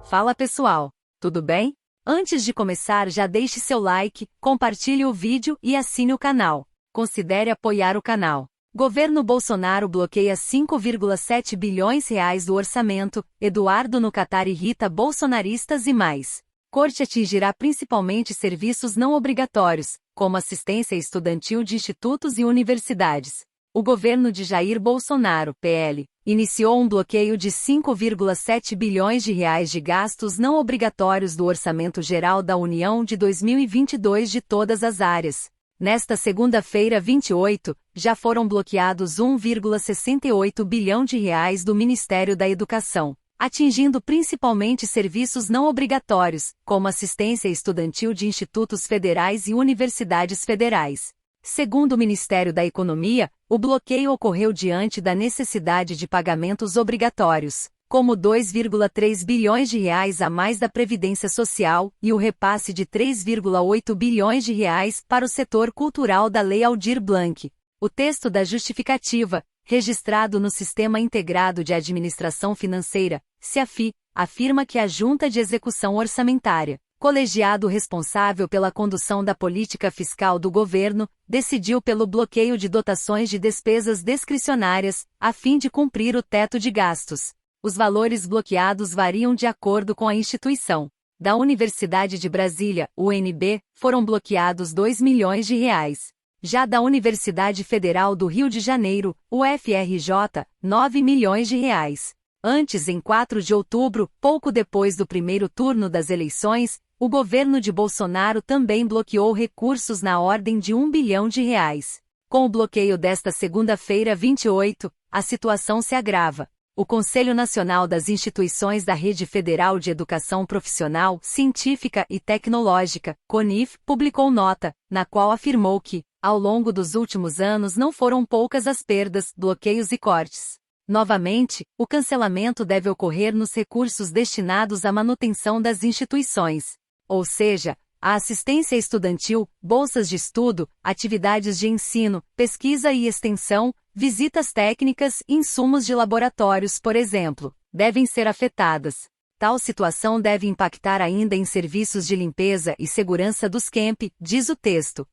Fala pessoal, tudo bem? Antes de começar, já deixe seu like, compartilhe o vídeo e assine o canal. Considere apoiar o canal. Governo Bolsonaro bloqueia 5,7 bilhões reais do orçamento, Eduardo no Catar irrita bolsonaristas e mais. Corte atingirá principalmente serviços não obrigatórios, como assistência estudantil de institutos e universidades. O governo de Jair Bolsonaro, PL, iniciou um bloqueio de 5,7 bilhões de reais de gastos não obrigatórios do Orçamento Geral da União de 2022 de todas as áreas. Nesta segunda-feira 28, já foram bloqueados 1,68 bilhão de reais do Ministério da Educação, atingindo principalmente serviços não obrigatórios, como assistência estudantil de institutos federais e universidades federais. Segundo o Ministério da Economia, o bloqueio ocorreu diante da necessidade de pagamentos obrigatórios, como 2,3 bilhões de reais a mais da Previdência Social e o repasse de 3,8 bilhões de reais para o setor cultural da Lei Aldir Blanc. O texto da justificativa, registrado no Sistema Integrado de Administração Financeira, SIAFI, afirma que a Junta de Execução Orçamentária, colegiado responsável pela condução da política fiscal do governo, decidiu pelo bloqueio de dotações de despesas discricionárias, a fim de cumprir o teto de gastos. Os valores bloqueados variam de acordo com a instituição. Da Universidade de Brasília, UNB, foram bloqueados 2 milhões de reais. Já da Universidade Federal do Rio de Janeiro, UFRJ, 9 milhões de reais. Antes, em 4 de outubro, pouco depois do primeiro turno das eleições, o governo de Bolsonaro também bloqueou recursos na ordem de 1 bilhão de reais. Com o bloqueio desta segunda-feira 28, a situação se agrava. O Conselho Nacional das Instituições da Rede Federal de Educação Profissional, Científica e Tecnológica, CONIF, publicou nota, na qual afirmou que, ao longo dos últimos anos não foram poucas as perdas, bloqueios e cortes. Novamente, o cancelamento deve ocorrer nos recursos destinados à manutenção das instituições. Ou seja, a assistência estudantil, bolsas de estudo, atividades de ensino, pesquisa e extensão, visitas técnicas e insumos de laboratórios, por exemplo, devem ser afetadas. Tal situação deve impactar ainda em serviços de limpeza e segurança dos campi, diz o texto.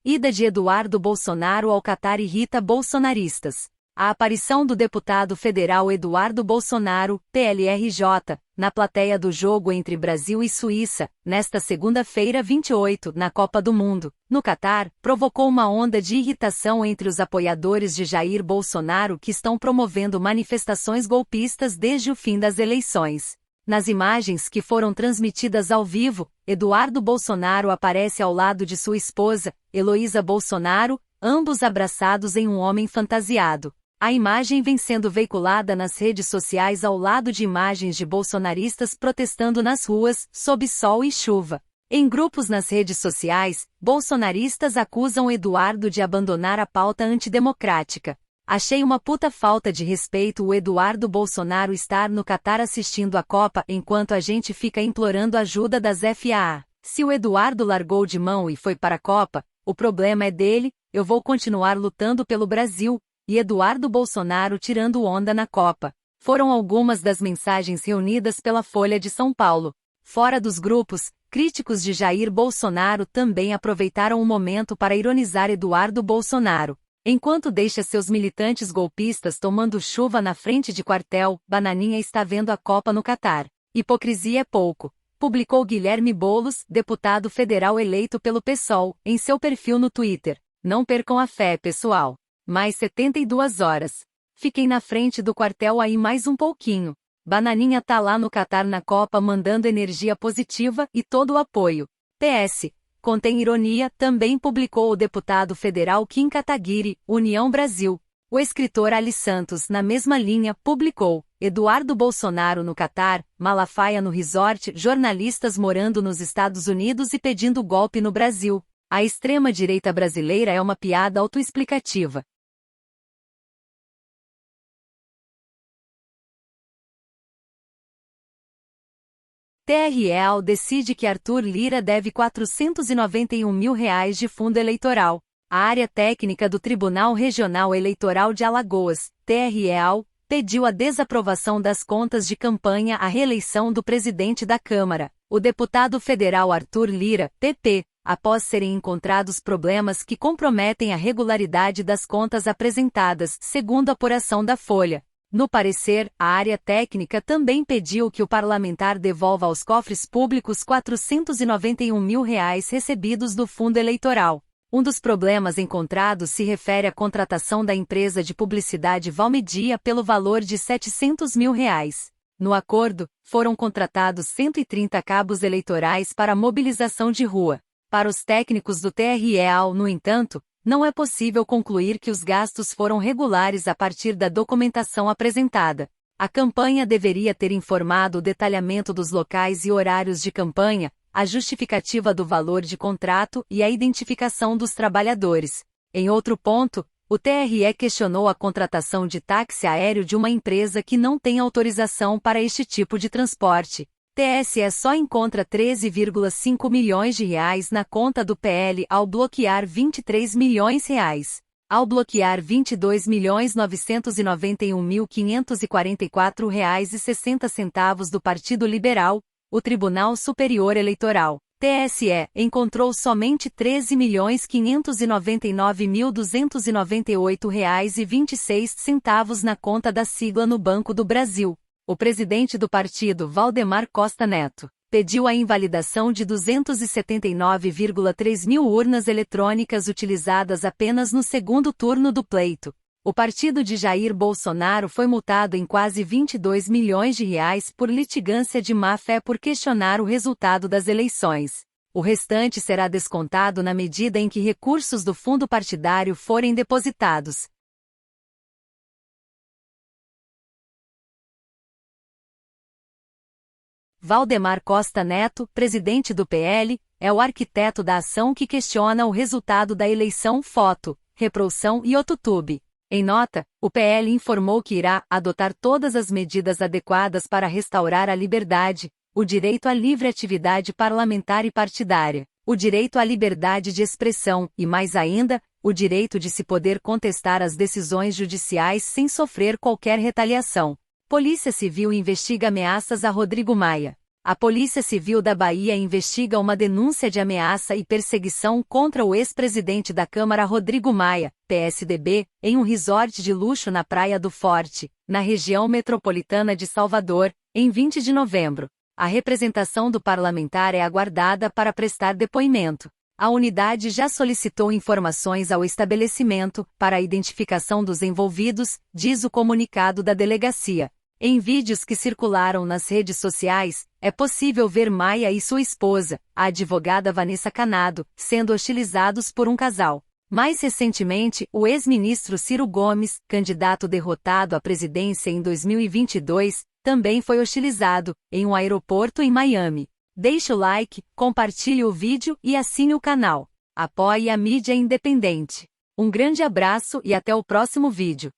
Ida de Eduardo Bolsonaro ao Catar irrita bolsonaristas. A aparição do deputado federal Eduardo Bolsonaro, PLRJ, na plateia do jogo entre Brasil e Suíça, nesta segunda-feira 28, na Copa do Mundo, no Catar, provocou uma onda de irritação entre os apoiadores de Jair Bolsonaro que estão promovendo manifestações golpistas desde o fim das eleições. Nas imagens que foram transmitidas ao vivo, Eduardo Bolsonaro aparece ao lado de sua esposa, Heloísa Bolsonaro, ambos abraçados em um homem fantasiado. A imagem vem sendo veiculada nas redes sociais ao lado de imagens de bolsonaristas protestando nas ruas, sob sol e chuva. Em grupos nas redes sociais, bolsonaristas acusam Eduardo de abandonar a pauta antidemocrática. Achei uma puta falta de respeito o Eduardo Bolsonaro estar no Catar assistindo a Copa enquanto a gente fica implorando ajuda das FAA. Se o Eduardo largou de mão e foi para a Copa, o problema é dele, eu vou continuar lutando pelo Brasil. E Eduardo Bolsonaro tirando onda na Copa. Foram algumas das mensagens reunidas pela Folha de São Paulo. Fora dos grupos, críticos de Jair Bolsonaro também aproveitaram o momento para ironizar Eduardo Bolsonaro. Enquanto deixa seus militantes golpistas tomando chuva na frente de quartel, Bananinha está vendo a Copa no Catar. Hipocrisia é pouco. Publicou Guilherme Boulos, deputado federal eleito pelo PSOL, em seu perfil no Twitter. Não percam a fé, pessoal. Mais 72 horas. Fiquem na frente do quartel aí mais um pouquinho. Bananinha tá lá no Catar na Copa mandando energia positiva e todo o apoio. PS. Contém ironia, também publicou o deputado federal Kim Kataguiri, União Brasil. O escritor Ali Santos, na mesma linha, publicou Eduardo Bolsonaro no Catar, Malafaia no resort, jornalistas morando nos Estados Unidos e pedindo golpe no Brasil. A extrema-direita brasileira é uma piada autoexplicativa. TRE decide que Arthur Lira deve R$491 mil de fundo eleitoral. A área técnica do Tribunal Regional Eleitoral de Alagoas, TRE, pediu a desaprovação das contas de campanha à reeleição do presidente da Câmara, o deputado federal Arthur Lira, PP, após serem encontrados problemas que comprometem a regularidade das contas apresentadas, segundo a apuração da Folha. No parecer, a área técnica também pediu que o parlamentar devolva aos cofres públicos R$491 mil recebidos do fundo eleitoral. Um dos problemas encontrados se refere à contratação da empresa de publicidade Valmedia pelo valor de R$700 mil. No acordo, foram contratados 130 cabos eleitorais para mobilização de rua. Para os técnicos do TRE, no entanto, não é possível concluir que os gastos foram regulares a partir da documentação apresentada. A campanha deveria ter informado o detalhamento dos locais e horários de campanha, a justificativa do valor de contrato e a identificação dos trabalhadores. Em outro ponto, o TRE questionou a contratação de táxi aéreo de uma empresa que não tem autorização para este tipo de transporte. TSE só encontra R$13,5 milhões na conta do PL ao bloquear R$23 milhões. Ao bloquear R$22.991.544,60 do Partido Liberal, o Tribunal Superior Eleitoral, TSE, encontrou somente R$13.599.298,26 na conta da sigla no Banco do Brasil. O presidente do partido, Valdemar Costa Neto, pediu a invalidação de 279,3 mil urnas eletrônicas utilizadas apenas no segundo turno do pleito. O partido de Jair Bolsonaro foi multado em quase R$22 milhões por litigância de má-fé por questionar o resultado das eleições. O restante será descontado na medida em que recursos do fundo partidário forem depositados. Valdemar Costa Neto, presidente do PL, é o arquiteto da ação que questiona o resultado da eleição Foto, Reprodução e Otutube. Em nota, o PL informou que irá adotar todas as medidas adequadas para restaurar a liberdade, o direito à livre atividade parlamentar e partidária, o direito à liberdade de expressão e, mais ainda, o direito de se poder contestar as decisões judiciais sem sofrer qualquer retaliação. Polícia Civil investiga ameaças a Rodrigo Maia. A Polícia Civil da Bahia investiga uma denúncia de ameaça e perseguição contra o ex-presidente da Câmara Rodrigo Maia, PSDB, em um resort de luxo na Praia do Forte, na região metropolitana de Salvador, em 20 de novembro. A representação do parlamentar é aguardada para prestar depoimento. A unidade já solicitou informações ao estabelecimento para a identificação dos envolvidos, diz o comunicado da delegacia. Em vídeos que circularam nas redes sociais, é possível ver Maia e sua esposa, a advogada Vanessa Canado, sendo hostilizados por um casal. Mais recentemente, o ex-ministro Ciro Gomes, candidato derrotado à presidência em 2022, também foi hostilizado, em um aeroporto em Miami. Deixe o like, compartilhe o vídeo e assine o canal. Apoie a mídia independente. Um grande abraço e até o próximo vídeo.